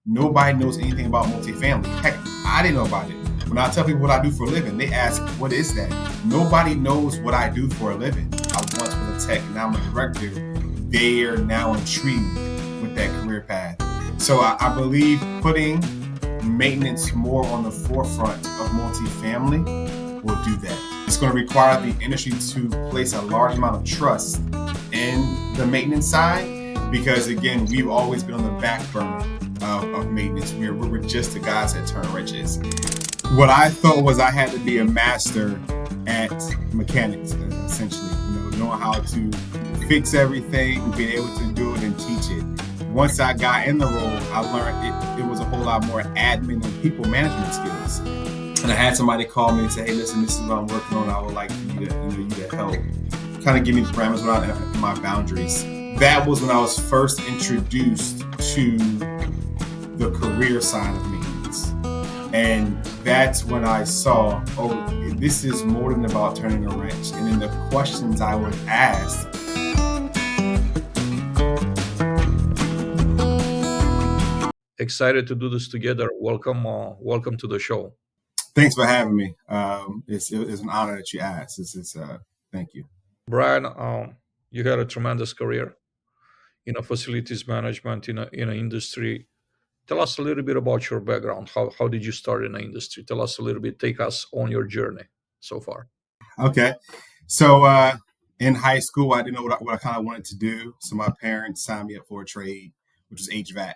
Nobody knows anything about multifamily. Heck, I didn't know about it. When I tell people what I do for a living, they ask, what is that? Nobody knows what I do for a living. I once was a tech, now I'm a director. They are now intrigued with that career path. So I believe putting maintenance more on the forefront of multifamily will do that. It's going to require the industry to place a large amount of trust in the maintenance side because, again, we've always been on the back burner of maintenance. We're just the guys that turn wrenches. What I thought was I had to be a master at mechanics, essentially, knowing how to fix everything, being able to do it and teach it. Once I got in the role, I learned it was a whole lot more admin and people management skills. And I had somebody call me and say, hey, listen, this is what I'm working on. I would like you to help. Kind of give me the parameters without my boundaries. That was when I was first introduced to the career side of maintenance. And that's when I saw, this is more than about turning a wrench. And then the questions I would ask, Excited to do this together. Welcome to the show. Thanks for having me. It's an honor that you asked. Thank you. Brian, you had a tremendous career in a facilities management in an industry. Tell us a little bit about your background. How did you start in the industry? Tell us a little bit. Take us on your journey so far. Okay. So in high school, I didn't know what I kind of wanted to do. So my parents signed me up for a trade, which was HVAC.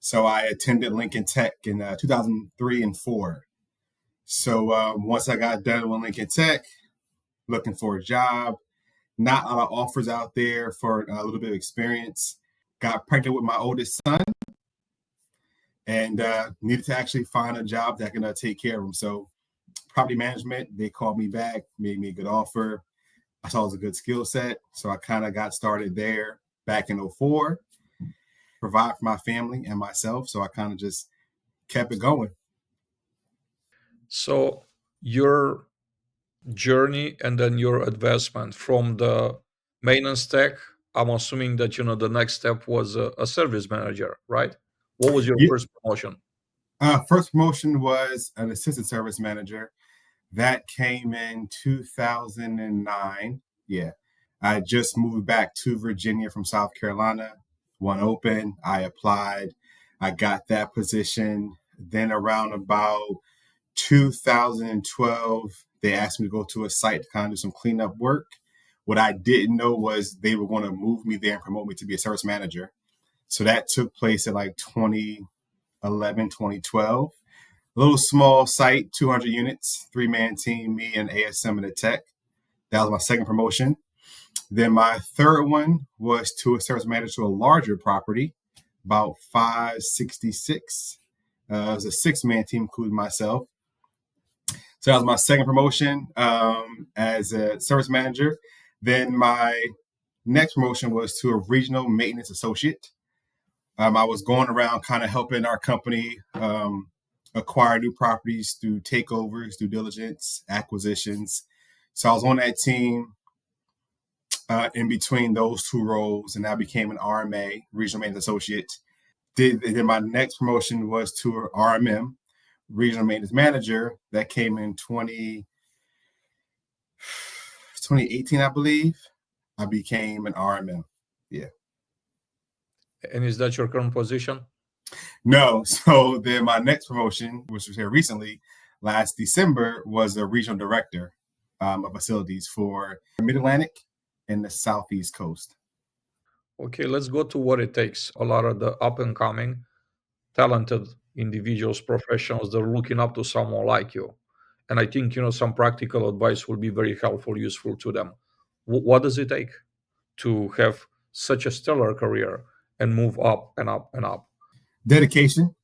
So I attended Lincoln Tech in 2003 and 4. So once I got done with Lincoln Tech, looking for a job, not a lot of offers out there for a little bit of experience. Got pregnant with my oldest son and needed to actually find a job that can take care of him. So property management, they called me back, made me a good offer. I saw it was a good skill set. So I kind of got started there back in 04, provide for my family and myself. So I kind of just kept it going. So your journey and then your advancement from the maintenance tech, I'm assuming that the next step was a service manager, right? What was your Yeah. first promotion? First promotion was an assistant service manager. That came in 2009. Yeah. I just moved back to Virginia from South Carolina. One open. I applied. I got that position. Then around about 2012, they asked me to go to a site to kind of do some cleanup work. What I didn't know was they were going to move me there and promote me to be a service manager. So that took place at like 2011, 2012. A little small site, 200 units, 3-man team, me and ASM and the tech. That was my second promotion. Then my third one was to a service manager to a larger property, about 566. It was a 6-man team, including myself. So that was my second promotion as a service manager. Then my next promotion was to a regional maintenance associate. I was going around kind of helping our company acquire new properties through takeovers, due diligence, acquisitions. So I was on that team in between those two roles, and I became an RMA, regional maintenance associate. Then my next promotion was to an RMM, regional maintenance manager. That came in 2018, I believe. I became an RMM. Yeah. And is that your current position? No. So then my next promotion, which was here recently, last December, was a regional director of facilities for Mid-Atlantic and the Southeast Coast. Okay, let's go to what it takes. A lot of the up and coming, talented individuals, professionals, they're looking up to someone like you. And I think, some practical advice will be very helpful, useful to them. What does it take to have such a stellar career and move up and up and up? Dedication.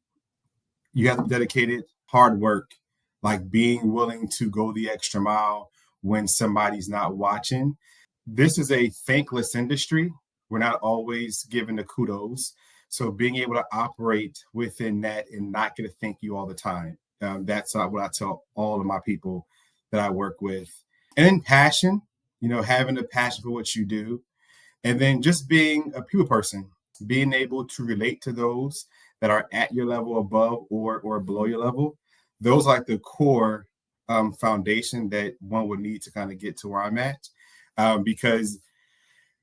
You have to dedicate it, hard work, like being willing to go the extra mile when somebody's not watching. This is a thankless industry. We're not always given the kudos. So being able to operate within that and not get a thank you all the time. That's what I tell all of my people that I work with. And then passion, having a passion for what you do. And then just being a people person, being able to relate to those that are at your level, above or below your level. Those are like the core foundation that one would need to kind of get to where I'm at, because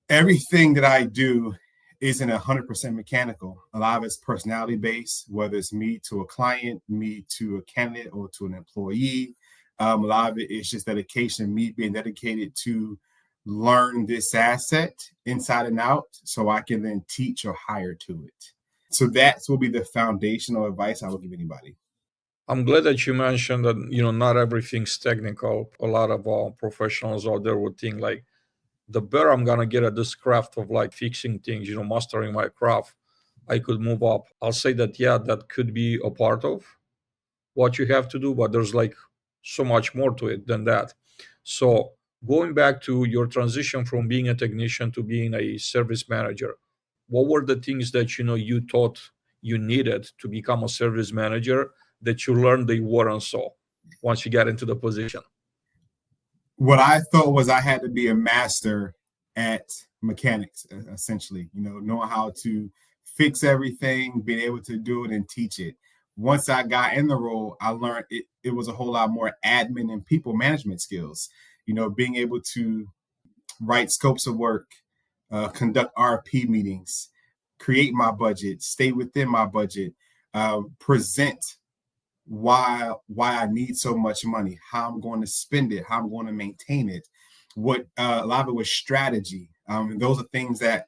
everything that I do isn't 100% mechanical. A lot of it's personality based, whether it's me to a client, me to a candidate, or to an employee. A lot of it is just dedication, me being dedicated to learn this asset inside and out so I can then teach or hire to it. So that will be the foundational advice I would give anybody. I'm glad that you mentioned that not everything's technical. A lot of professionals out there would think like the better I'm gonna get at this craft of like fixing things, mastering my craft, I could move up. I'll say that yeah, that could be a part of what you have to do, but there's like so much more to it than that. So going back to your transition from being a technician to being a service manager, what were the things that you thought you needed to become a service manager that you learned they weren't so once you got into the position? What I thought was I had to be a master at mechanics, essentially, knowing how to fix everything, being able to do it and teach it. Once I got in the role, I learned it was a whole lot more admin and people management skills, being able to write scopes of work, conduct RP meetings, create my budget, stay within my budget, present why I need so much money, how I'm going to spend it, how I'm going to maintain it. What a lot of it was strategy. And those are things that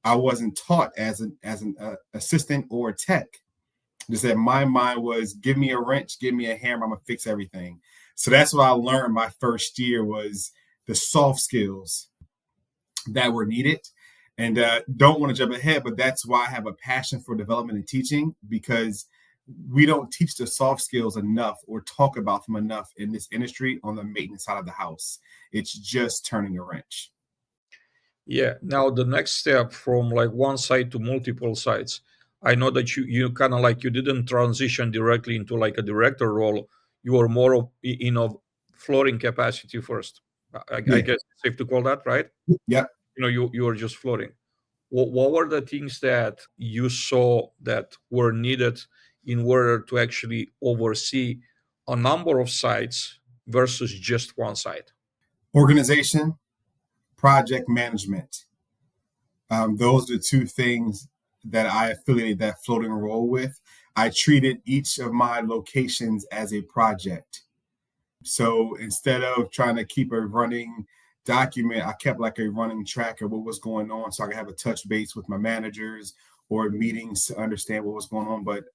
I wasn't taught as an assistant or tech. Just that my mind was, give me a wrench, give me a hammer, I'm gonna fix everything. So that's what I learned my first year was the soft skills that were needed. And don't want to jump ahead, but that's why I have a passion for development and teaching, because we don't teach the soft skills enough or talk about them enough in this industry on the maintenance side of the house. It's just turning a wrench. Yeah. Now the next step from like one site to multiple sites. I know that you kind of like you didn't transition directly into like a director role. You were more of floating capacity first. I Yeah. guess it's safe to call that, right? Yep. You were just floating. What were the things that you saw that were needed in order to actually oversee a number of sites versus just one site? Organization, project management. Those are the two things that I affiliated that floating role with. I treated each of my locations as a project. So instead of trying to keep a running document, I kept like a running track of what was going on so I could have a touch base with my managers or meetings to understand what was going on. But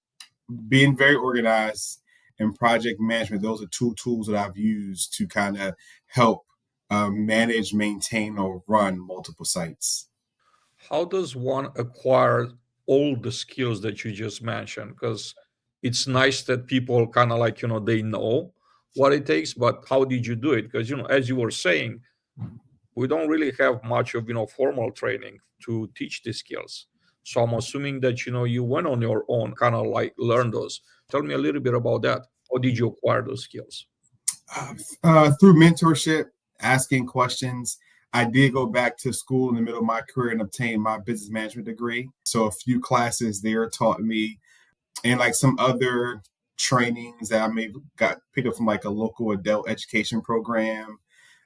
being very organized and project management, those are two tools that I've used to kind of help manage, maintain, or run multiple sites. How does one acquire all the skills that you just mentioned? Because it's nice that people kind of like, they know what it takes, but how did you do it? Because, as you were saying, we don't really have much of, formal training to teach these skills. So I'm assuming that, you went on your own, kind of like learn those. Tell me a little bit about that. How did you acquire those skills? Through mentorship, asking questions. I did go back to school in the middle of my career and obtain my business management degree. So a few classes there taught me, and like some other trainings that I may got picked up from like a local adult education program.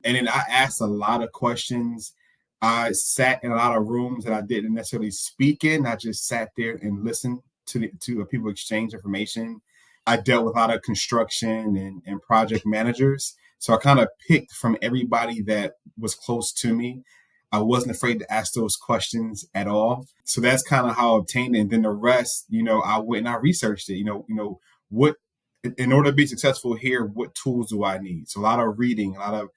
And then I asked a lot of questions. I sat in a lot of rooms that I didn't necessarily speak in. I just sat there and listened to people exchange information. I dealt with a lot of construction and project managers. So I kind of picked from everybody that was close to me. I wasn't afraid to ask those questions at all. So that's kind of how I obtained it. And then the rest, I went and I researched it. What in order to be successful here, what tools do I need? So a lot of reading, a lot of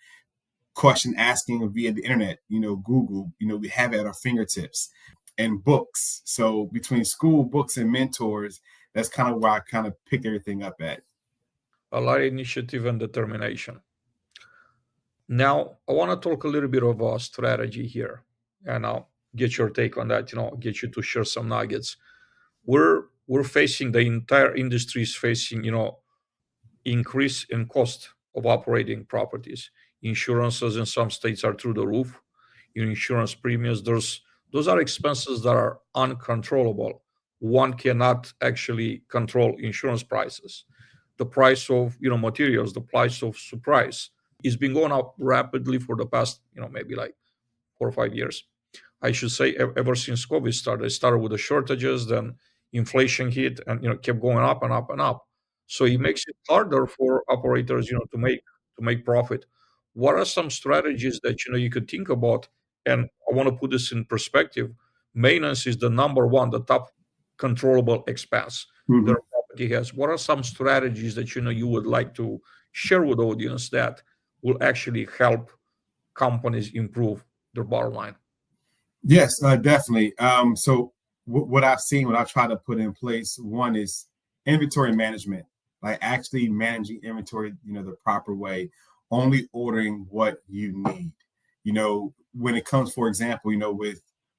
question asking via the internet, Google, we have it at our fingertips, and books. So between school, books, and mentors, that's kind of where I kind of picked everything up at. A lot of initiative and determination. Now, I want to talk a little bit of strategy here, and I'll get your take on that. Get you to share some nuggets. We're facing, the entire industry is facing, increase in cost of operating properties. Insurances in some states are through the roof. Your insurance premiums, those are expenses that are uncontrollable. one cannot actually control insurance prices. The price of materials, the price of supplies, it's been going up rapidly for the past maybe like 4 or 5 years. I should say ever since COVID started. It started with the shortages, then inflation hit, and kept going up and up and up. So it makes it harder for operators, to make profit. What are some strategies that you could think about? And I want to put this in perspective. Maintenance is the number one, the top controllable expense that Mhm. a property has. What are some strategies that you would like to share with the audience that will actually help companies improve their bottom line? Yes, definitely. So what I've seen, what I've tried to put in place, one is inventory management, like actually managing inventory, the proper way, only ordering what you need. When it comes, for example,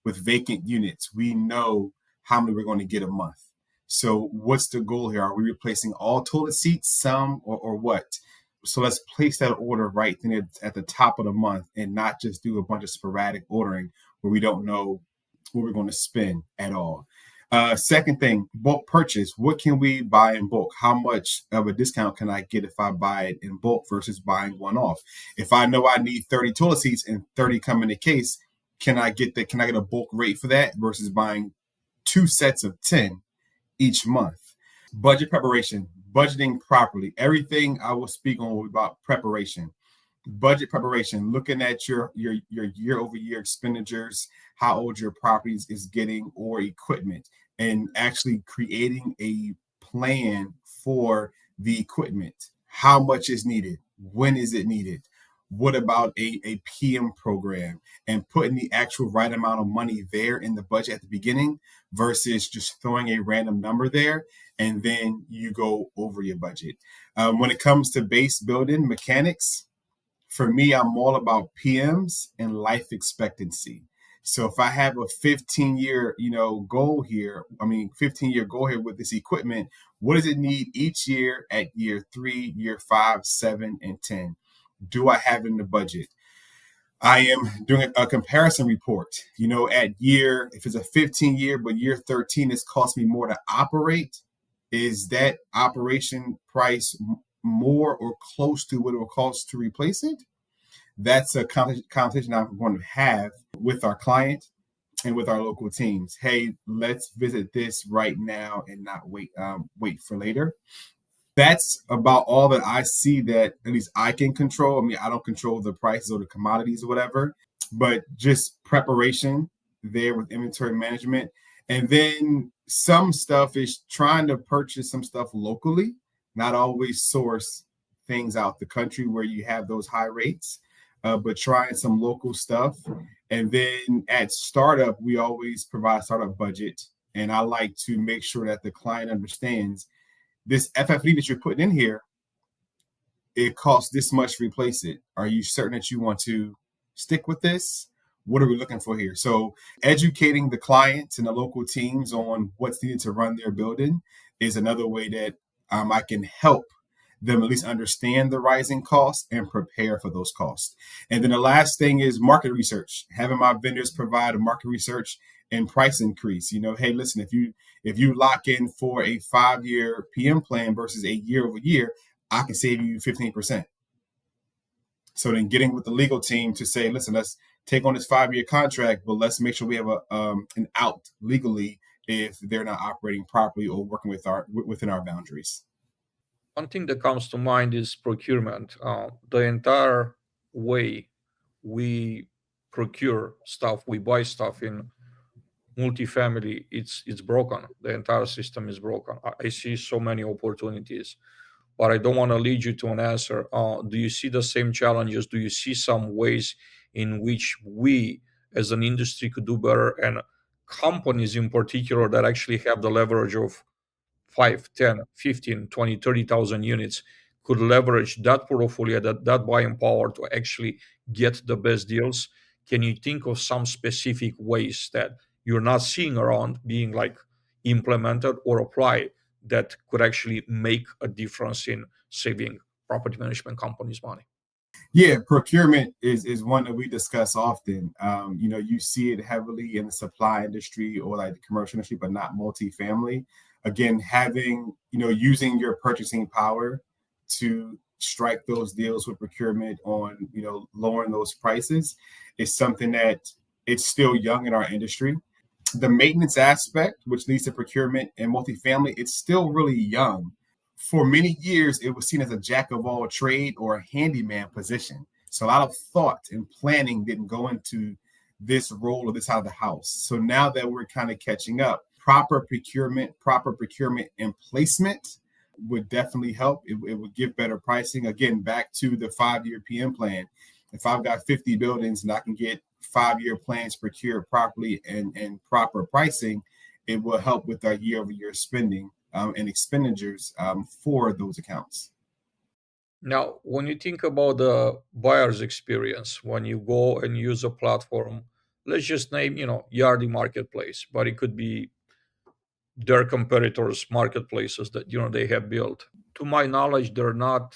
with vacant units, we know how many we're going to get a month. So what's the goal here? Are we replacing all toilet seats, some, or what? So let's place that order right then at the top of the month and not just do a bunch of sporadic ordering where we don't know what we're going to spend at all. Second thing, bulk purchase. What can we buy in bulk? How much of a discount can I get if I buy it in bulk versus buying one off? If I know I need 30 toilet seats and 30 come in the case, can I get that? Can I get a bulk rate for that versus buying two sets of 10 each month? Budget preparation, budgeting properly. Everything I will speak on about preparation. Budget preparation, looking at your year over year expenditures, how old your properties is getting or equipment, and actually creating a plan for the equipment. How much is needed? When is it needed? What about a PM program and putting the actual right amount of money there in the budget at the beginning versus just throwing a random number there and then you go over your budget. When it comes to base building mechanics, for me, I'm all about PMs and life expectancy. So if I have a 15-year, goal here, 15-year goal here with this equipment, what does it need each year at year 3, year 5, 7, and 10? Do I have it in the budget? I am doing a comparison report. If it's a 15-year, but year 13 it's cost me more to operate, is that operation price more or close to what it will cost to replace it? That's a conversation I'm going to have with our client and with our local teams. Hey, let's visit this right now and not wait for later. That's about all that I see that at least I can control. I don't control the prices or the commodities or whatever, but just preparation there with inventory management. And then some stuff is trying to purchase some stuff locally, not always source things out the country where you have those high rates, but trying some local stuff. And then at startup, we always provide startup budget. And I like to make sure that the client understands this FFE that you're putting in here, it costs this much to replace it. Are you certain that you want to stick with this? What are we looking for here? So educating the clients and the local teams on what's needed to run their building is another way that I can help them at least understand the rising costs and prepare for those costs. And then the last thing is market research, having my vendors provide a market research and price increase. Hey, listen, if you lock in for a 5-year PM plan versus a year over year, I can save you 15%. So then getting with the legal team to say, listen, let's take on this 5-year contract, but let's make sure we have an out legally if they're not operating properly or working within our boundaries. One thing that comes to mind is procurement. The entire way we procure stuff, we buy stuff in multifamily, it's broken. The entire system is broken. I see so many opportunities, but I don't want to lead you to an answer. Do you see the same challenges? Do you see some ways in which we as an industry could do better, and companies in particular that actually have the leverage of 5, 10, 15, 20, 30,000 units could leverage that portfolio, that buying power to actually get the best deals? Can you think of some specific ways that you're not seeing around being like implemented or applied that could actually make a difference in saving property management companies money? Yeah, procurement is one that we discuss often. You see it heavily in the supply industry or like the commercial industry, but not multifamily. Again, having, using your purchasing power to strike those deals with procurement on, lowering those prices is something that it's still young in our industry. The maintenance aspect, which leads to procurement and multifamily, it's still really young. For many years, it was seen as a jack of all trade or a handyman position. So a lot of thought and planning didn't go into this role or this side of the house. So now that we're kind of catching up, proper procurement and placement would definitely help. It would give better pricing. Again, back to the 5-year PM plan. If I've got 50 buildings and I can get 5-year plans procured properly and proper pricing, it will help with our year over year spending and expenditures for those accounts. Now, when you think about the buyer's experience, when you go and use a platform, let's just name, Yardi Marketplace, but it could be their competitors' marketplaces that they have built. To my knowledge, they're not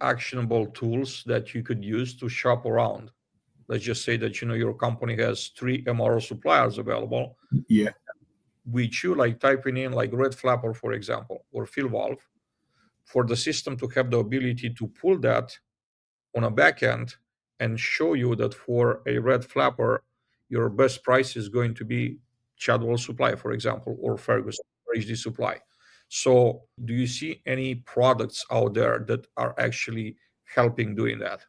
actionable tools that you could use to shop around. Let's just say that your company has 3 MRO suppliers available, Yeah. which you like typing in like red flapper, for example, or fill valve, for the system to have the ability to pull that on a back end and show you that for a red flapper, your best price is going to be Chadwell Supply, for example, or Ferguson or HD Supply. So, do you see any products out there that are actually helping doing that?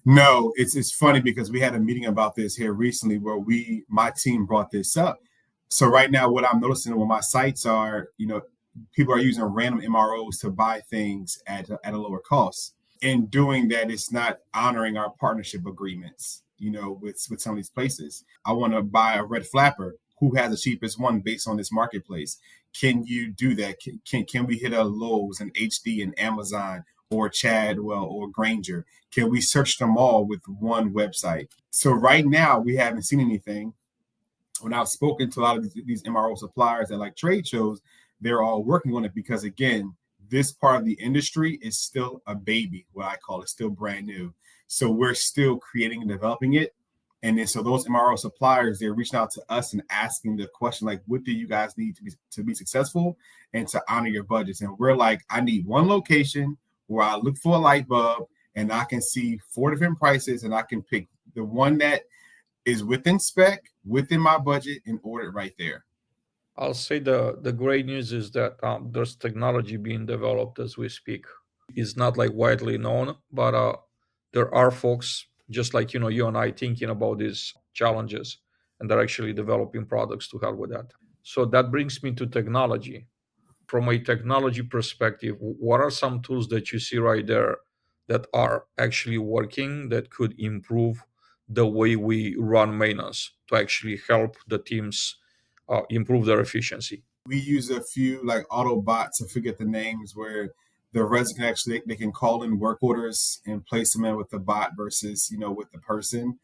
No, it's funny because we had a meeting about this here recently where my team brought this up. So right now, what I'm noticing when my sites are, people are using random MROs to buy things at a lower cost. In doing that, it's not honoring our partnership agreements, with some of these places. I want to buy a red flapper. Who has the cheapest one based on this marketplace? Can you do that? Can we hit a Lowe's and HD and Amazon or Chadwell or Granger? Can we search them all with one website? So right now we haven't seen anything. When I've spoken to a lot of these MRO suppliers at like trade shows, they're all working on it because again, this part of the industry is still a baby, what I call it, still brand new. So we're still creating and developing it. And then so those MRO suppliers, they're reaching out to us and asking the question like, what do you guys need to be successful and to honor your budgets? And we're like, I need one location where I look for a light bulb and I can see 4 different prices and I can pick the one that is within spec, within my budget, and order it right there. I'll say the great news is that there's technology being developed as we speak. It's not like widely known, but there are folks just like you and I thinking about these challenges, and they're actually developing products to help with that. So that brings me to technology. From a technology perspective, what are some tools that you see right there that are actually working that could improve the way we run maintenance to actually help the teams improve their efficiency? We use a few like auto bots, I forget the names, where the resident actually they can call in work orders and place them in with the bot versus with the person.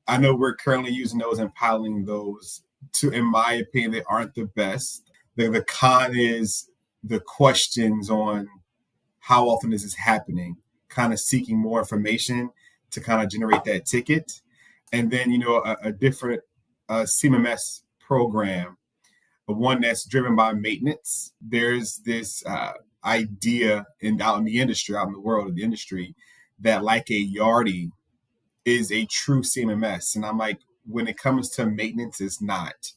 I know we're currently using those and piloting those. To, in my opinion, they aren't the best. The con is the questions on how often is this happening, kind of seeking more information to kind of generate that ticket. And then, a different CMMS program, one that's driven by maintenance. There's this idea out in the industry, out in the world of the industry, that like a Yardi is a true CMMS. And I'm like, when it comes to maintenance, it's not.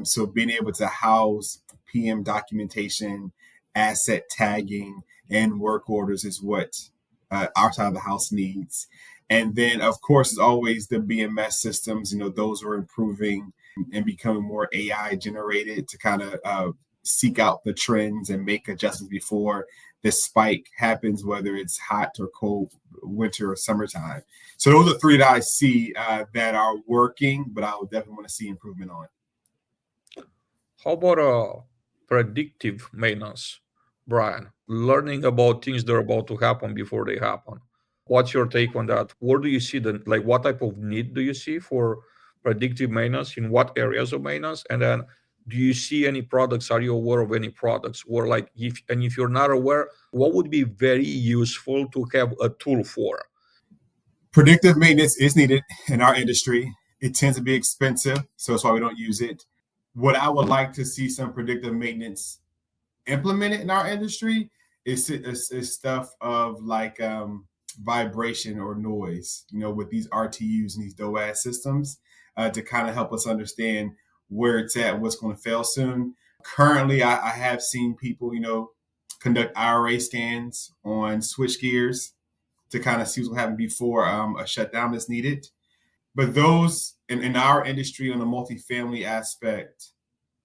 So being able to house PM documentation, asset tagging, and work orders is what our side of the house needs. And then, of course, as always, the BMS systems, those are improving and becoming more AI generated to kind of seek out the trends and make adjustments before the spike happens, whether it's hot or cold, winter or summertime. So those are three that I see that are working, but I would definitely want to see improvement on. How about predictive maintenance, Brian? Learning about things that are about to happen before they happen. What's your take on that? Where do you see like what type of need do you see for predictive maintenance in what areas of maintenance? And then Do you see any products? Are you aware of any products? Or like, if you're not aware, what would be very useful to have a tool for? Predictive maintenance is needed in our industry. It tends to be expensive, so that's why we don't use it. What I would like to see some predictive maintenance implemented in our industry is stuff of like vibration or noise, with these RTUs and these DOAS systems to kind of help us understand where it's at, what's going to fail soon. Currently, I have seen people, conduct IRA scans on switch gears to kind of see what's happening before a shutdown is needed. But those in our industry on the multifamily aspect,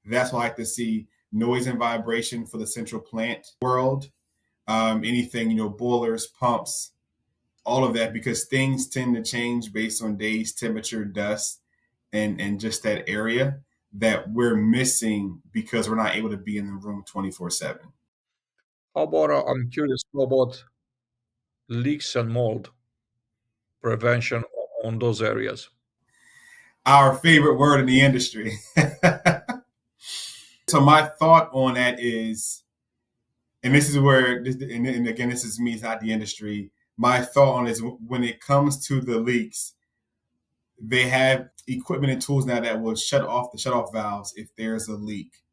that's what I like to see: noise and vibration for the central plant world. Anything, boilers, pumps, all of that, because things tend to change based on days, temperature, dust, and just that area that we're missing because we're not able to be in the room 24/7. How about, I'm curious, how about leaks and mold prevention on those areas? Our favorite word in the industry. So my thought on that is, and this is where, and again, this is me, it's not the industry. My thought on it is when it comes to the leaks, they have equipment and tools now that will shut off the shut off valves if there's a leak,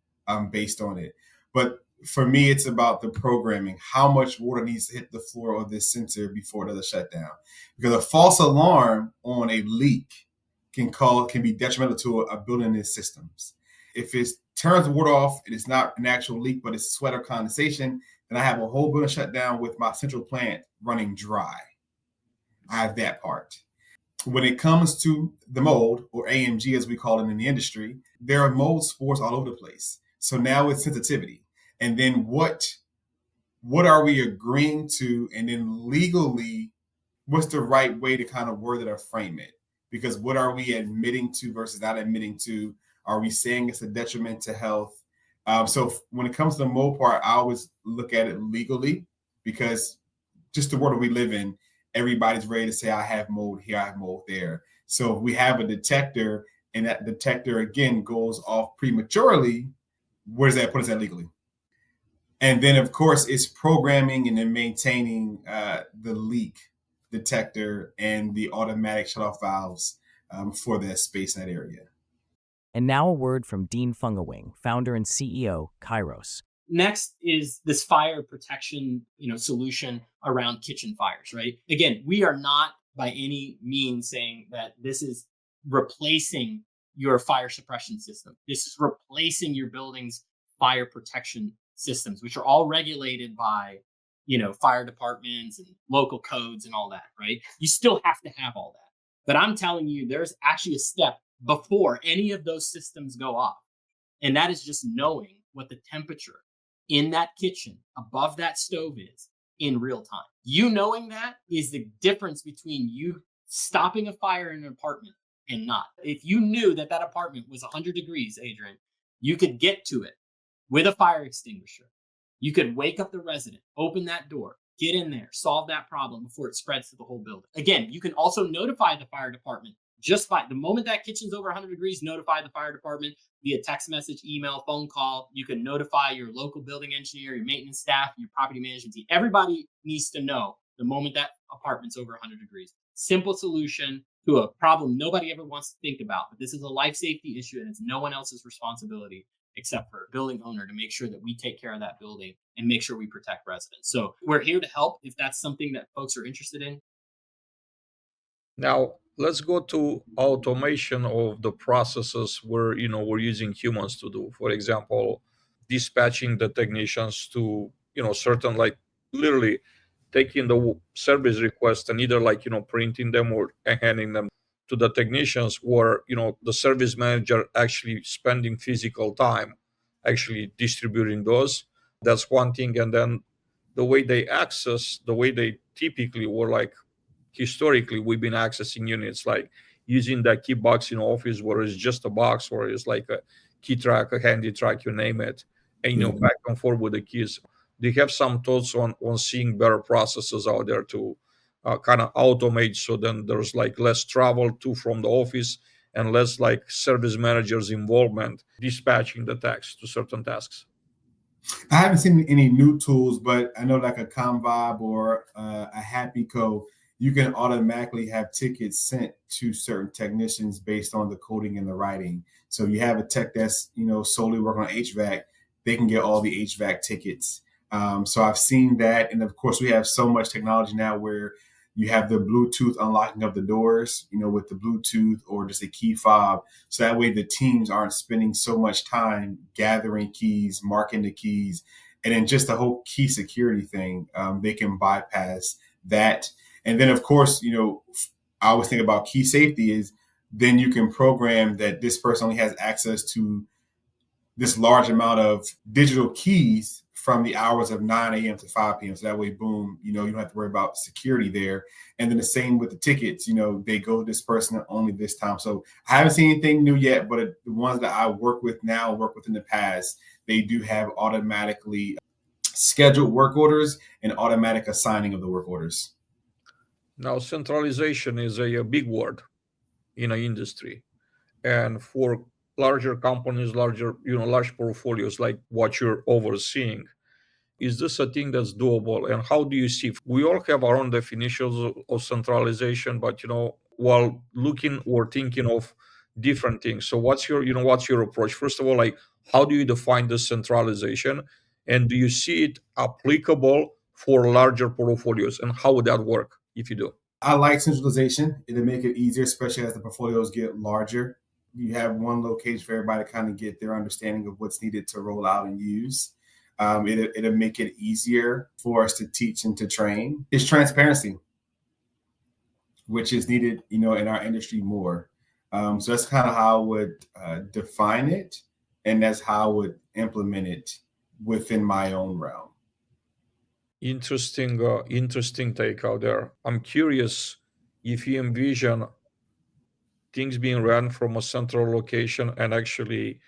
based on it. But for me, it's about the programming. How much water needs to hit the floor of this sensor before it does a shutdown? Because a false alarm on a leak can be detrimental to a building and its systems. If it turns the water off and it's not an actual leak, but it's sweat or condensation, then I have a whole building shut down with my central plant running dry. I have that part. When it comes to the mold, or AMG as we call it in the industry, there are mold spores all over the place. So now it's sensitivity. And then what are we agreeing to? And then legally, what's the right way to kind of word it or frame it? Because what are we admitting to versus not admitting to? Are we saying it's a detriment to health? So when it comes to the mold part, I always look at it legally, because just the world we live in, everybody's ready to say, I have mold here, I have mold there. So if we have a detector and that detector again goes off prematurely, where does that put us at legally? And then of course it's programming and then maintaining the leak detector and the automatic shutoff valves for that space, that area. And now a word from Dean Fungawing, founder and CEO, KAIROS. Next is this fire protection, solution around kitchen fires, right? Again, we are not by any means saying that this is replacing your fire suppression system. This is replacing your building's fire protection systems, which are all regulated by, fire departments and local codes and all that, right? You still have to have all that. But I'm telling you, there's actually a step before any of those systems go off. And that is just knowing what the temperature in that kitchen above that stove is in real time. You knowing that is the difference between you stopping a fire in an apartment and not. If you knew that that apartment was 100 degrees, Adrian, you could get to it with a fire extinguisher. You could wake up the resident, open that door, get in there, solve that problem before it spreads to the whole building. Again, you can also notify the fire department just by the moment that kitchen's over 100 degrees, notify the fire department via text message, email, phone call. You can notify your local building engineer, your maintenance staff, your property management team. Everybody needs to know the moment that apartment's over 100 degrees. Simple solution to a problem nobody ever wants to think about. But this is a life safety issue, and it's no one else's responsibility except for a building owner to make sure that we take care of that building and make sure we protect residents. So we're here to help if that's something that folks are interested in. Now, let's go to automation of the processes where we're using humans to do. For example, dispatching the technicians to certain, like, literally taking the service request and either printing them or handing them to the technicians, or the service manager actually spending physical time actually distributing those. That's one thing. And then the way they typically were, like, historically we've been accessing units, like using that key box in office where it's just a box, or it's like a key track, a handy track, you name it, and back and forth with the keys. Do you have some thoughts on seeing better processes out there to kind of automate, so then there's like less travel to from the office, and less like service managers involvement dispatching the text to certain tasks? I haven't seen any new tools, but I know like a Convibe or a Happy Co, you can automatically have tickets sent to certain technicians based on the coding and the writing. So you have a tech that's solely working on HVAC, they can get all the HVAC tickets. So I've seen that, and of course we have so much technology now where you have the Bluetooth unlocking of the doors, with the Bluetooth or just a key fob. So that way the teams aren't spending so much time gathering keys, marking the keys, and then just the whole key security thing. They can bypass that. And then, of course, I always think about key safety is then you can program that this person only has access to this large amount of digital keys from the hours of 9 a.m. to 5 p.m. So that way, boom, you don't have to worry about security there. And then the same with the tickets, they go to this person only this time. So I haven't seen anything new yet, but the ones that I work with now, work with in the past, they do have automatically scheduled work orders and automatic assigning of the work orders. Now, centralization is a big word in our industry. And for larger companies, large portfolios like what you're overseeing, is this a thing that's doable? And how do you see? We all have our own definitions of centralization, but while looking or thinking of different things. So what's your approach? First of all, like how do you define this centralization? And do you see it applicable for larger portfolios? And how would that work if you do? I like centralization. It'll make it easier, especially as the portfolios get larger. You have one location for everybody to kind of get their understanding of what's needed to roll out and use. It'll make it easier for us to teach and to train. It's transparency, which is needed, in our industry more. So that's kind of how I would define it, and that's how I would implement it within my own realm. Interesting take out there. I'm curious if you envision things being run from a central location and actually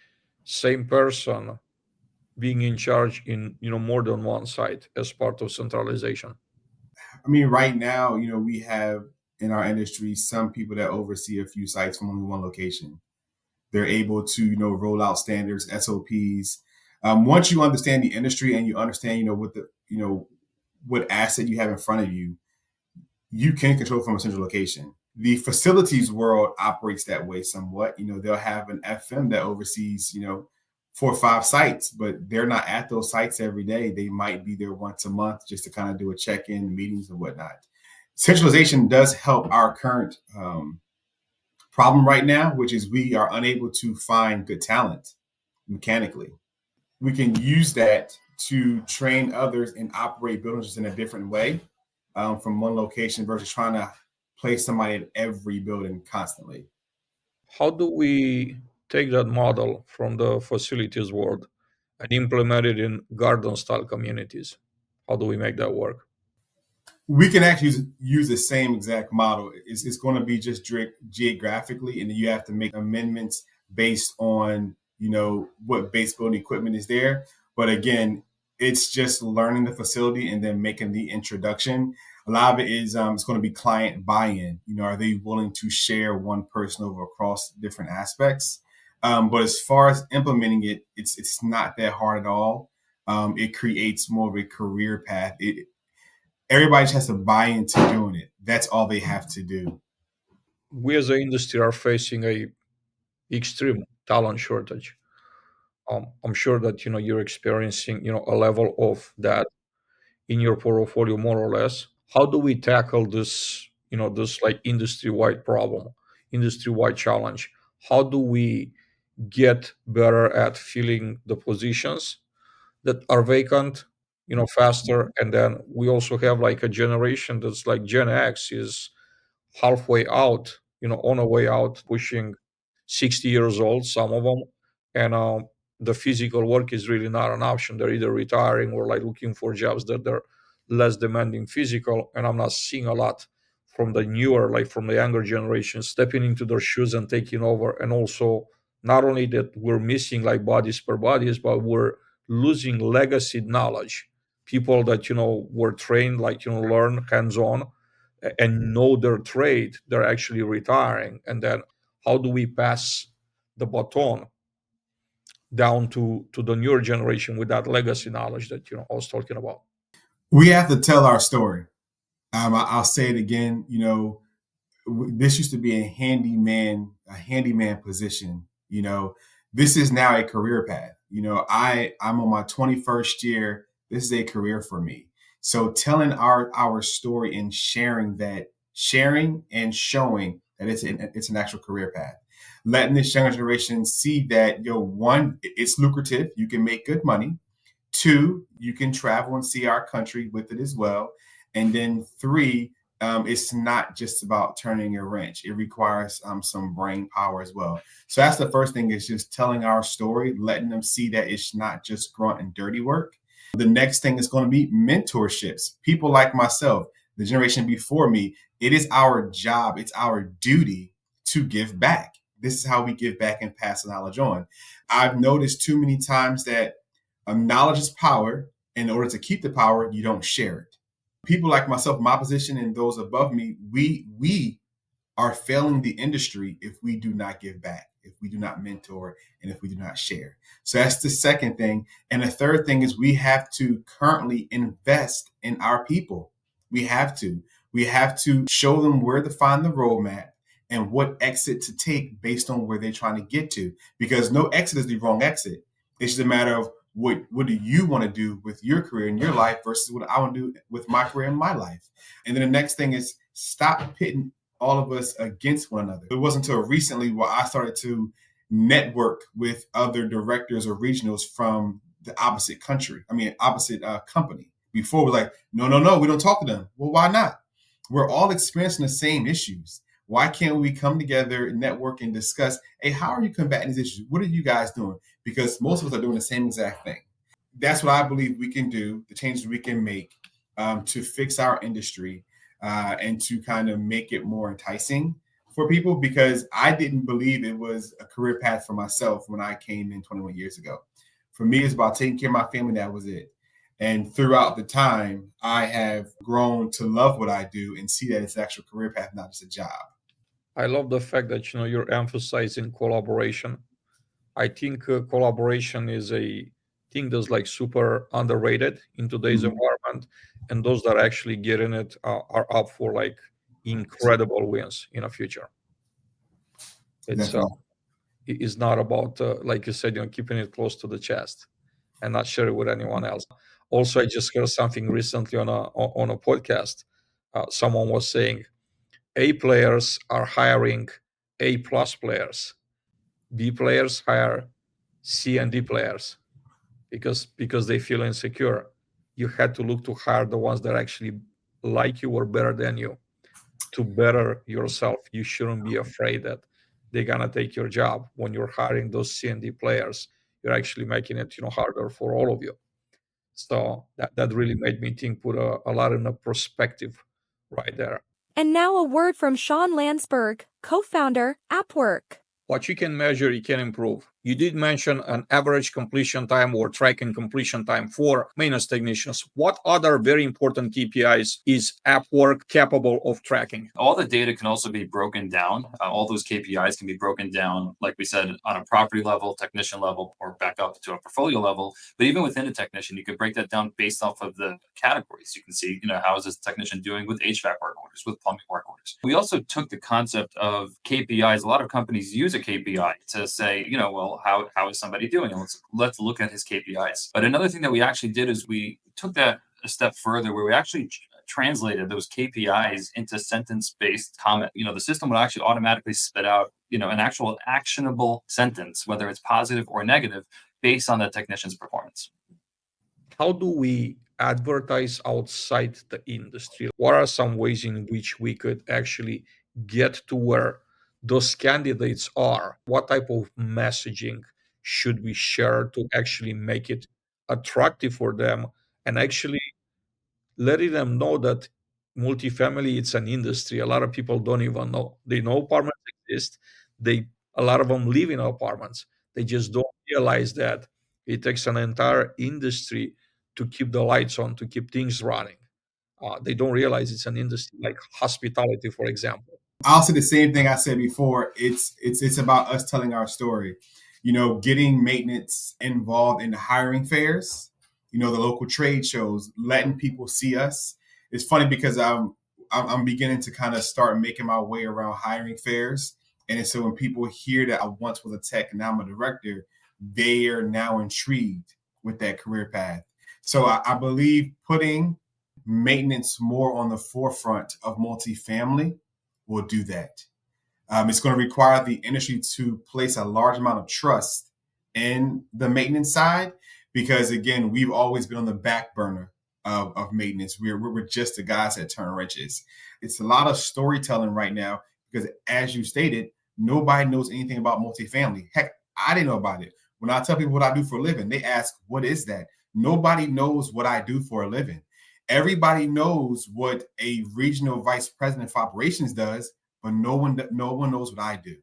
same person being in charge in more than one site as part of centralization. I mean, right now, we have in our industry some people that oversee a few sites from only one location. They're able to, roll out standards, SOPs. Once you understand the industry and you understand, what asset you have in front of you, you can control from a central location. The facilities world operates that way somewhat. They'll have an FM that oversees, 4 or 5 sites, but they're not at those sites every day. They might be there once a month just to kind of do a check-in, meetings and whatnot. Centralization does help our current problem right now, which is we are unable to find good talent mechanically. We can use that to train others and operate buildings in a different way from one location versus trying to place somebody in every building constantly. How do we take that model from the facilities world and implement it in garden style communities? How do we make that work? We can actually use the same exact model. It's going to be just geographically, and then you have to make amendments based on what base building equipment is there. But again, it's just learning the facility and then making the introduction. A lot of it is it's going to be client buy-in. Are they willing to share one person over across different aspects? But as far as implementing it, it's not that hard at all. It creates more of a career path. Everybody just has to buy into doing it. That's all they have to do. We as an industry are facing a extreme talent shortage. I'm sure that you're experiencing a level of that in your portfolio more or less. How do we tackle this this like industry-wide problem, industry-wide challenge? How do we get better at filling the positions that are vacant faster? And then we also have like a generation that's like Gen X is halfway out, on a way out, pushing 60 years old, some of them. And the physical work is really not an option. They're either retiring or like looking for jobs that they're less demanding physical. And I'm not seeing a lot from the newer, like from the younger generation, stepping into their shoes and taking over. And also, not only that we're missing like bodies per bodies, but we're losing legacy knowledge. People that, were trained, like, learn hands on and know their trade, they're actually retiring. And then how do we pass the baton down to the newer generation with that legacy knowledge that I was talking about? We have to tell our story. I'll say it again. This used to be a handyman position. This is now a career path. I'm on my 21st year. This is a career for me. So telling our story and sharing and showing that it's an actual career path, letting this younger generation see that one, it's lucrative. You can make good money. Two, you can travel and see our country with it as well. And then three, it's not just about turning a wrench. It requires some brain power as well. So that's the first thing, is just telling our story, letting them see that it's not just grunt and dirty work. The next thing is going to be mentorships. People like myself, the generation before me, it is our job, it's our duty to give back. This is how we give back and pass the knowledge on. I've noticed too many times that knowledge is power. In order to keep the power, you don't share it. People like myself, my position, and those above me, we are failing the industry if we do not give back, if we do not mentor, and if we do not share. So that's the second thing. And the third thing is we have to currently invest in our people. We have to. We have to show them where to find the roadmap and what exit to take based on where they're trying to get to. Because no exit is the wrong exit. It's just a matter of what do you want to do with your career and your life versus what I want to do with my career and my life. And then the next thing is stop pitting all of us against one another. It wasn't until recently where I started to network with other directors or regionals from the opposite company. Before it was like, no, we don't talk to them. Well, why not? We're all experiencing the same issues. Why can't we come together, network, and discuss, hey, how are you combating these issues? What are you guys doing? Because most of us are doing the same exact thing. That's what I believe we can do, the changes we can make to fix our industry and to kind of make it more enticing for people, because I didn't believe it was a career path for myself when I came in 21 years ago. For me, it's about taking care of my family. That was it. And throughout the time, I have grown to love what I do and see that it's an actual career path, not just a job. I love the fact that you're emphasizing collaboration. I think collaboration is a thing that's like super underrated in today's environment, and those that actually get in it are up for like incredible wins in the future. It's it is not about like you said, keeping it close to the chest and not share it with anyone else. Also, I just heard something recently on a podcast. Someone was saying A players are hiring A plus players. B players hire C and D players because they feel insecure. You had to look to hire the ones that actually like you or better than you to better yourself. You shouldn't be afraid that they're gonna take your job. When you're hiring those C and D players, you're actually making it harder for all of you. So that really made me think, put a lot in a perspective right there. And now a word from Sean Landsberg, co-founder, AppWork. What you can measure, you can improve. You did mention an average completion time or tracking completion time for maintenance technicians. What other very important KPIs is AppWork capable of tracking? All the data can also be broken down. All those KPIs can be broken down, like we said, on a property level, technician level, or back up to a portfolio level. But even within a technician, you can break that down based off of the categories. You can see, how is this technician doing with HVAC work orders, with plumbing work orders. We also took the concept of KPIs. A lot of companies use a KPI to say, well, how is somebody doing? And let's look at his KPIs. But another thing that we actually did is we took that a step further, where we actually translated those KPIs into sentence-based comment. The system would actually automatically spit out, an actual actionable sentence, whether it's positive or negative, based on the technician's performance. How do we advertise outside the industry? What are some ways in which we could actually get to where those candidates are? What type of messaging should we share to actually make it attractive for them and actually letting them know that multifamily, it's an industry. A lot of people don't even know. They know apartments exist. A lot of them live in apartments. They just don't realize that it takes an entire industry to keep the lights on, to keep things running. They don't realize it's an industry like hospitality, for example. I'll say the same thing I said before. It's about us telling our story. Getting maintenance involved in the hiring fairs, the local trade shows, letting people see us. It's funny because I'm beginning to kind of start making my way around hiring fairs. And so when people hear that I once was a tech and now I'm a director, they are now intrigued with that career path. So I believe putting maintenance more on the forefront of multifamily will do that. It's going to require the industry to place a large amount of trust in the maintenance side because, again, we've always been on the back burner of maintenance. We're just the guys that turn wrenches. It's a lot of storytelling right now because, as you stated, nobody knows anything about multifamily. Heck, I didn't know about it. When I tell people what I do for a living, they ask, what is that? Nobody knows what I do for a living. Everybody knows what a regional vice president of operations does, but no one knows what I do.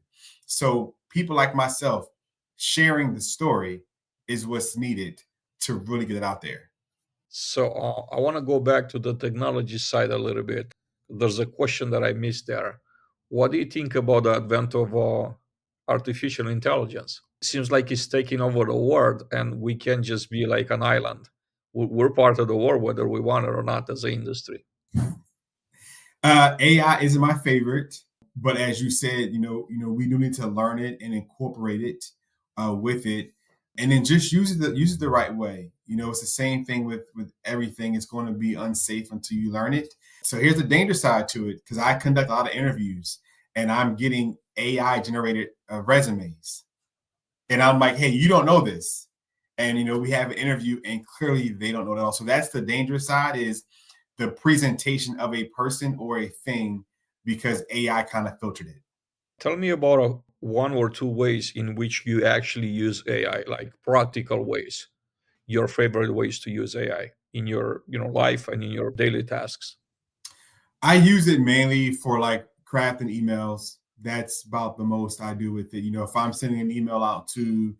So people like myself sharing the story is what's needed to really get it out there. So I want to go back to the technology side a little bit. There's a question that I missed there. What do you think about the advent of artificial intelligence? It seems like it's taking over the world, and we can't just be like an island. We're part of the world, whether we want it or not, as an industry. AI isn't my favorite, but as you said, we do need to learn it and incorporate it with it, and then just use it the right way. It's the same thing with everything. It's going to be unsafe until you learn it. So here's the danger side to it, because I conduct a lot of interviews, and I'm getting AI generated resumes, and I'm like, hey, you don't know this, and we have an interview, and clearly they don't know it all. So that's the dangerous side, is the presentation of a person or a thing, because AI kind of filtered it. Tell me about one or two ways in which you actually use AI, like practical ways, your favorite ways to use AI in your life and in your daily tasks. I use it mainly for like crafting emails. That's about the most I do with it. If I'm sending an email out to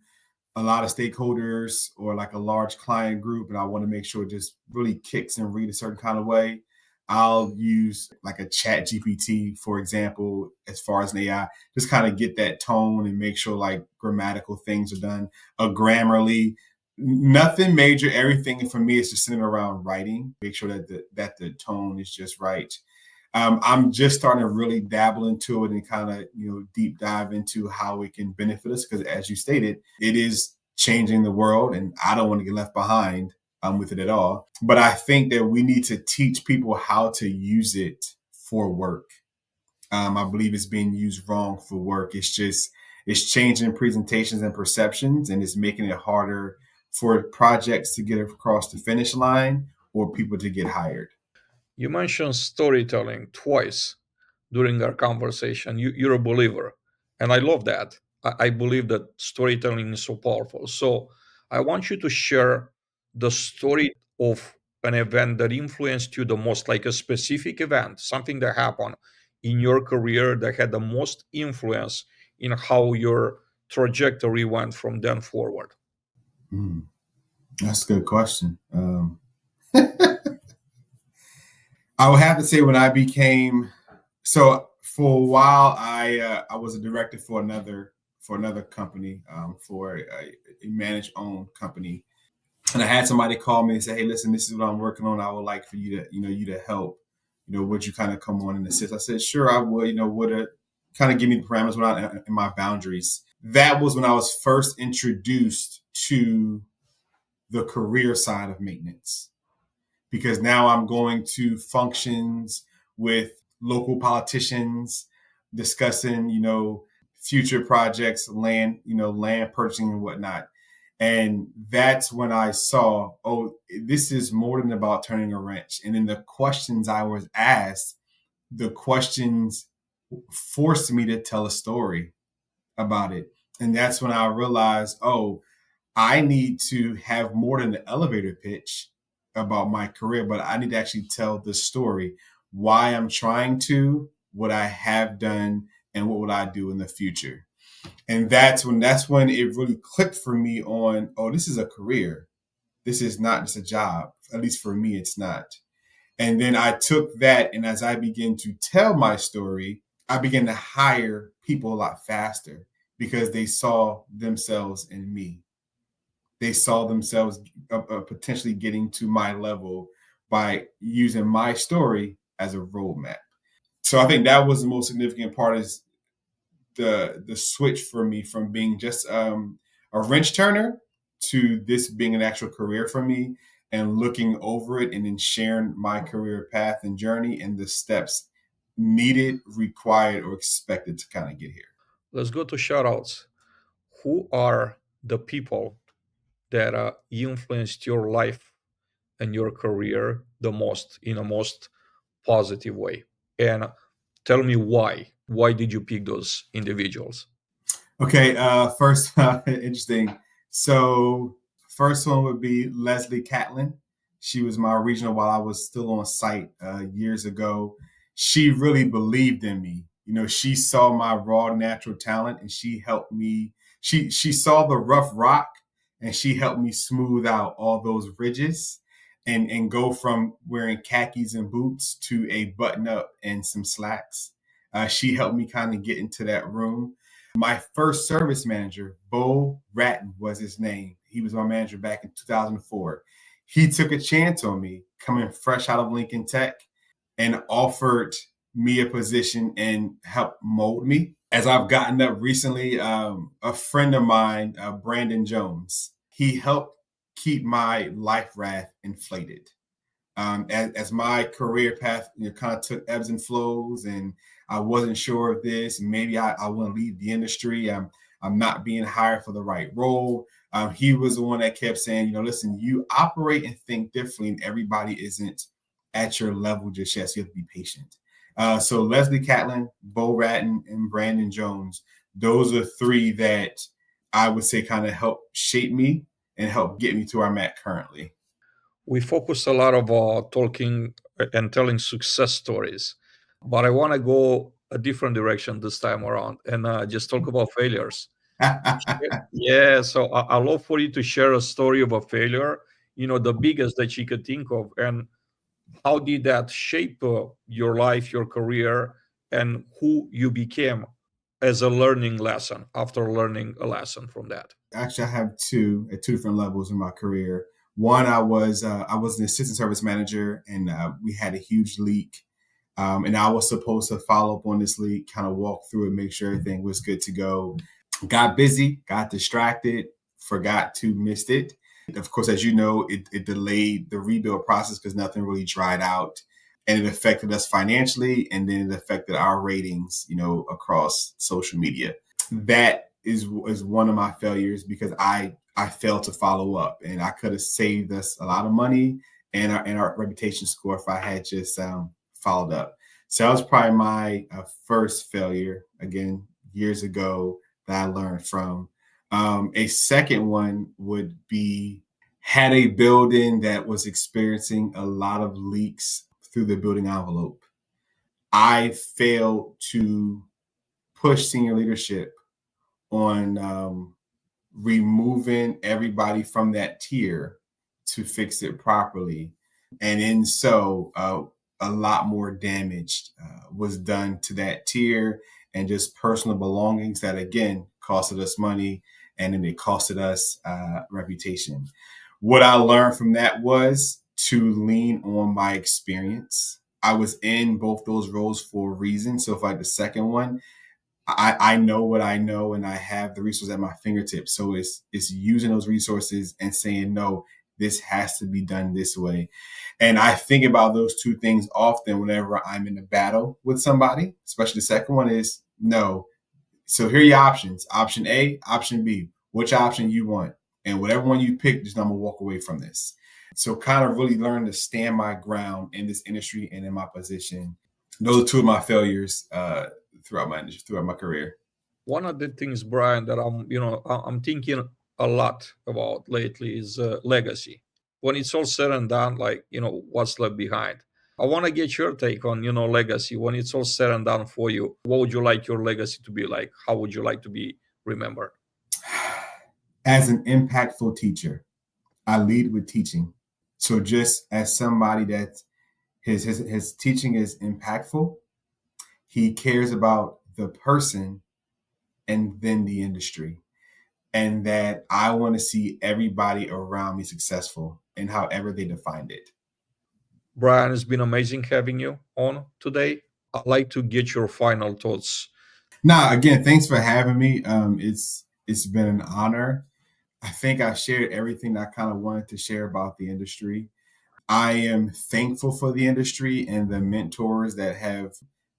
a lot of stakeholders or like a large client group and I want to make sure it just really kicks and read a certain kind of way, I'll use like a chat GPT, for example, as far as an AI, just kind of get that tone and make sure like grammatical things are done, grammarly, nothing major. Everything for me is just centered around writing, make sure that the tone is just right. I'm just starting to really dabble into it and kind of, deep dive into how it can benefit us. Because as you stated, it is changing the world and I don't want to get left behind with it at all. But I think that we need to teach people how to use it for work. I believe it's being used wrong for work. It's changing presentations and perceptions, and it's making it harder for projects to get across the finish line or people to get hired. You mentioned storytelling twice during our conversation. You're a believer, and I love that. I believe that storytelling is so powerful. So I want you to share the story of an event that influenced you the most, like a specific event, something that happened in your career that had the most influence in how your trajectory went from then forward. Hmm. That's a good question. I would have to say when I became for a while, I was a director for another company, for a managed owned company, and I had somebody call me and say, "Hey, listen, this is what I'm working on. I would like for you to help. Would you kind of come on and assist?" I said, "Sure, I would. Would it kind of give me the parameters without in my boundaries?" That was when I was first introduced to the career side of maintenance, because now I'm going to functions with local politicians discussing, future projects, land purchasing and whatnot. And that's when I saw, oh, this is more than about turning a wrench. And then the questions I was asked, the questions forced me to tell a story about it. And that's when I realized, oh, I need to have more than the elevator pitch about my career, but I need to actually tell the story, why I'm trying to, what I have done, and what would I do in the future. And that's when it really clicked for me on, oh, this is a career. This is not just a job. At least for me, it's not. And then I took that, and as I began to tell my story, I began to hire people a lot faster because they saw themselves in me. They saw themselves potentially getting to my level by using my story as a roadmap. So I think that was the most significant part, is the switch for me from being just a wrench turner to this being an actual career for me, and looking over it and then sharing my career path and journey and the steps needed, required, or expected to kind of get here. Let's go to shoutouts. Who are the people that influenced your life and your career the most in a most positive way? And tell me why. Why did you pick those individuals? Okay, first, interesting. So, first one would be Leslie Catlin. She was my regional while I was still on site years ago. She really believed in me. You know, she saw my raw natural talent, and she helped me. She saw the rough rock, and she helped me smooth out all those ridges, and go from wearing khakis and boots to a button up and some slacks. She helped me kind of get into that room. My first service manager, Bo Ratton was his name. He was my manager back in 2004. He took a chance on me coming fresh out of Lincoln Tech and offered me a position and helped mold me. As I've gotten up recently, a friend of mine, Brandon Jones, he helped keep my life raft inflated. As my career path, kind of took ebbs and flows, and I wasn't sure of this. Maybe I want to leave the industry. I'm not being hired for the right role. He was the one that kept saying, listen, you operate and think differently, and everybody isn't at your level just yet. So you have to be patient. So Leslie Catlin, Bo Ratton, and Brandon Jones, those are three that I would say kind of help shape me and help get me to where I'm at currently. We focus a lot of talking and telling success stories, but I want to go a different direction this time around and just talk about failures. Yeah, so I'd love for you to share a story of a failure, the biggest that you could think of, and how did that shape your life, your career, and who you became as a learning lesson after learning a lesson from that? Actually, I have two at two different levels in my career. One, I was an assistant service manager, and we had a huge leak, and I was supposed to follow up on this leak, kind of walk through it, make sure everything was good to go. Got busy, got distracted, forgot to miss it. Of course, as you know, it delayed the rebuild process because nothing really dried out, and it affected us financially, and then it affected our ratings, across social media. That is one of my failures because I failed to follow up, and I could have saved us a lot of money and our reputation score if I had just followed up. So that was probably my first failure, again, years ago, that I learned from. A second one would be, had a building that was experiencing a lot of leaks through the building envelope. I failed to push senior leadership on removing everybody from that tier to fix it properly. And in so, a lot more damage was done to that tier and just personal belongings that, again, costed us money, and then it costed us reputation. What I learned from that was to lean on my experience. I was in both those roles for a reason. So if like the second one, I know what I know, and I have the resources at my fingertips. So it's using those resources and saying, no, this has to be done this way. And I think about those two things often whenever I'm in a battle with somebody, especially the second one is no. So here are your options. Option A, option B. Which option you want? And whatever one you pick, just I'm gonna walk away from this. So kind of really learn to stand my ground in this industry and in my position. Those are two of my failures throughout my career. One of the things, Brian, that I'm thinking a lot about lately is legacy. When it's all said and done, like, what's left behind. I want to get your take on, legacy. When it's all said and done for you, what would you like your legacy to be like? How would you like to be remembered? As an impactful teacher, I lead with teaching. So just as somebody that his teaching is impactful, He cares about the person and then the industry. And that I want to see everybody around me successful in however they defined it. Brian, it's been amazing having you on today. I'd like to get your final thoughts. Nah, again, thanks for having me. It's been an honor. I think I shared everything that I kind of wanted to share about the industry. I am thankful for the industry and the mentors that have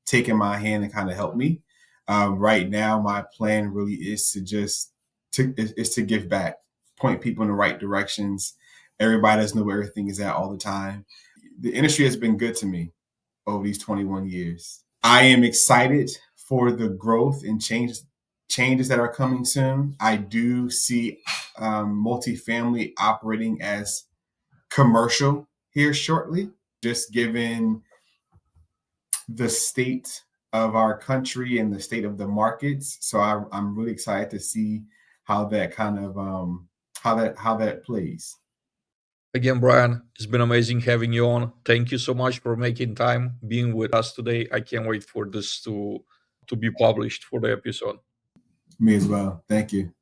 taken my hand and kind of helped me. Right now, my plan really is to give back, point people in the right directions. Everybody doesn't know where everything is at all the time. The industry has been good to me over these 21 years. I am excited for the growth and changes that are coming soon. I do see multifamily operating as commercial here shortly, just given the state of our country and the state of the markets. So I'm really excited to see how that kind of how that plays. Again, Brian, it's been amazing having you on. Thank you so much for making time being with us today. I can't wait for this to be published for the episode. Me as well. Thank you.